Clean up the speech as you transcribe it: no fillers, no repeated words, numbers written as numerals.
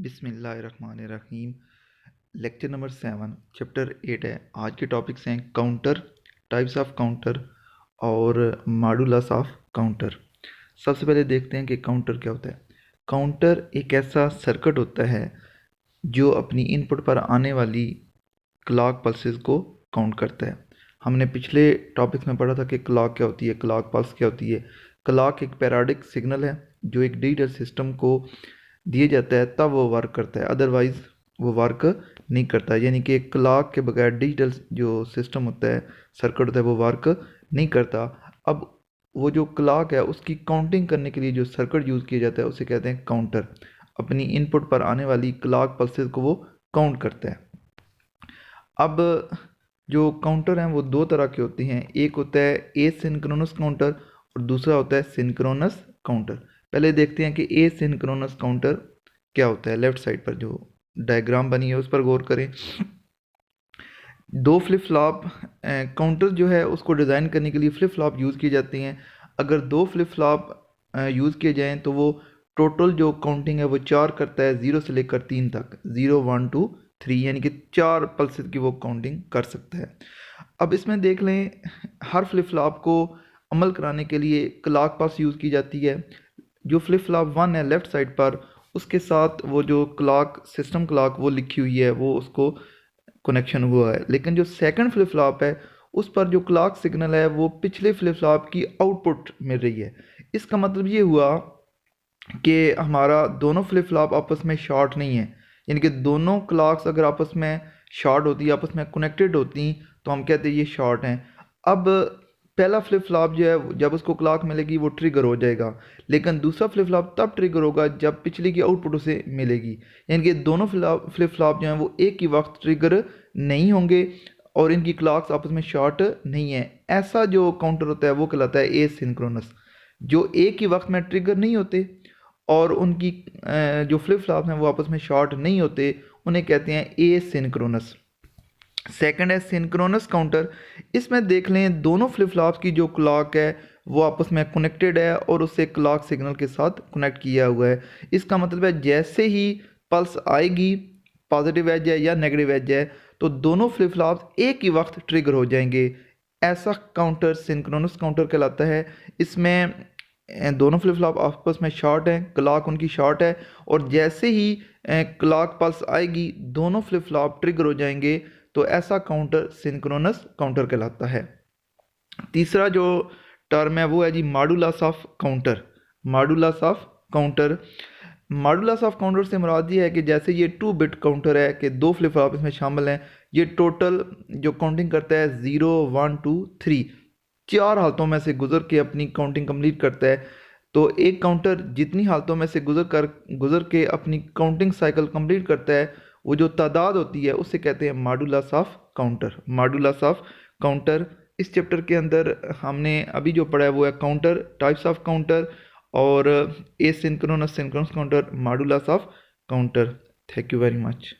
बिस्मिल्लाहिर्रहमानिर्रहीम। Lecture number 7 chapter 8 है। आज के टॉपिक्स हैं काउंटर, टाइप्स ऑफ काउंटर और मॉडुलस ऑफ काउंटर। सबसे पहले देखते हैं कि काउंटर क्या होता है। काउंटर एक ऐसा सर्किट होता है जो अपनी इनपुट पर आने वाली क्लॉक पल्सेस को काउंट करता है। हमने पिछले टॉपिक्स में पढ़ा था कि क्लॉक क्या होती है, क्लॉक पल्स क्या होती है। क्लॉक एक पीरियोडिक सिग्नल है जो एक डिजिटल सिस्टम को दिया जाता है, तब वो वर्क करता है, अदरवाइज़ वो वर्क नहीं करता है। यानी कि एक क्लॉक के बगैर डिजिटल जो सिस्टम होता है, सर्किट होता है, वो वर्क नहीं करता। अब वो जो क्लॉक है उसकी काउंटिंग करने के लिए जो सर्किट यूज़ किया जाता है उसे कहते हैं काउंटर। अपनी इनपुट पर आने वाली क्लॉक पल्सेस को वो काउंट करता है। अब जो काउंटर हैं वो दो तरह के होते हैं। एक होता है एसिंक्रोनस काउंटर और दूसरा होता है सिंक्रोनस काउंटर। पहले देखते हैं कि एसिंक्रोनस काउंटर क्या होता है। लेफ्ट साइड पर जो डायग्राम बनी है उस पर गौर करें। दो फ्लिप फ्लॉप काउंटर जो है उसको डिज़ाइन करने के लिए फ्लिप फ्लॉप यूज़ किए जाते हैं। अगर दो फ्लिप फ्लॉप यूज़ किए जाएँ तो वो टोटल जो काउंटिंग है वो 4 करता है, 0 से लेकर 3 तक, 0 1 2 3, यानी कि 4 पल्सेस की वो काउंटिंग कर सकता है। अब इसमें देख लें, हर फ्लिप फ्लॉप को अमल कराने के लिए क्लॉक पल्स यूज़ की जाती है। जो फ्लिप फ्लॉप 1 है लेफ़्ट साइड पर, उसके साथ वो जो क्लॉक सिस्टम क्लॉक वो लिखी हुई है, वो उसको कनेक्शन हुआ है। लेकिन जो सेकंड फ्लिप फ्लॉप है उस पर जो क्लॉक सिग्नल है वो पिछले फ्लिप फ्लॉप की आउटपुट मिल रही है। इसका मतलब ये हुआ कि हमारा दोनों फ्लिप फ्लॉप आपस में शॉर्ट नहीं है। यानी कि दोनों क्लॉक्स अगर आपस में शॉर्ट होती, आपस में कनेक्टेड होती, तो हम कहते हैं ये शॉर्ट हैं। अब पहला फ्लिप फ्लॉप जो है जब उसको क्लॉक मिलेगी वो ट्रिगर हो जाएगा, लेकिन दूसरा फ्लिप फ्लॉप तब ट्रिगर होगा जब पिछली की आउटपुट उसे मिलेगी। यानी कि दोनों फ्लिप फ्लॉप जो हैं वो एक ही वक्त ट्रिगर नहीं होंगे और इनकी क्लॉक्स आपस में शॉर्ट नहीं है। ऐसा जो काउंटर होता है वो कहलाता है एसिंक्रोनस। जो एक ही वक्त में ट्रिगर नहीं होते और उनकी जो फ्लिप फ्लॉप हैं वो आपस में शॉर्ट नहीं होते, उन्हें कहते हैं एसिंक्रोनस। सेकंड है सिंक्रोनस काउंटर। इसमें देख लें दोनों फ्लिप फ्लॉप्स की जो क्लॉक है वो आपस में कनेक्टेड है और उससे क्लॉक सिग्नल के साथ कनेक्ट किया हुआ है। इसका मतलब है जैसे ही पल्स आएगी, पॉजिटिव एज है या नेगेटिव एज है, तो दोनों फ्लिप फ्लॉप्स एक ही वक्त ट्रिगर हो जाएंगे। ऐसा काउंटर सिंक्रोनस काउंटर कहलाता है। इसमें दोनों फ्लिप फ्लॉप आपस में शॉर्ट हैं, क्लॉक उनकी शॉर्ट है, और जैसे ही क्लॉक पल्स आएगी दोनों फ्लिप फ्लॉप ट्रिगर हो जाएंगे। तो ऐसा काउंटर सिंक्रोनस काउंटर कहलाता है। तीसरा जो टर्म है वो है जी modulus of counter. Modulus of counter, modulus of counter से मुराद ये है कि जैसे ये 2 बिट काउंटर है कि दो फ्लिप फ्लॉप इसमें शामिल हैं, ये टोटल जो काउंटिंग करता है 0 1 2 3, 4 हालतों में से गुजर के अपनी काउंटिंग कंप्लीट करता है। तो एक काउंटर जितनी हालतों में से गुजर के अपनी काउंटिंग साइकिल कंप्लीट करता है, वो जो तादाद होती है उसे कहते हैं modulus of counter. Modulus of counter इस चैप्टर के अंदर हमने अभी जो पढ़ा है वो है काउंटर, टाइप्स ऑफ काउंटर और asynchronous, synchronous counter, modulus of counter. Thank you very much.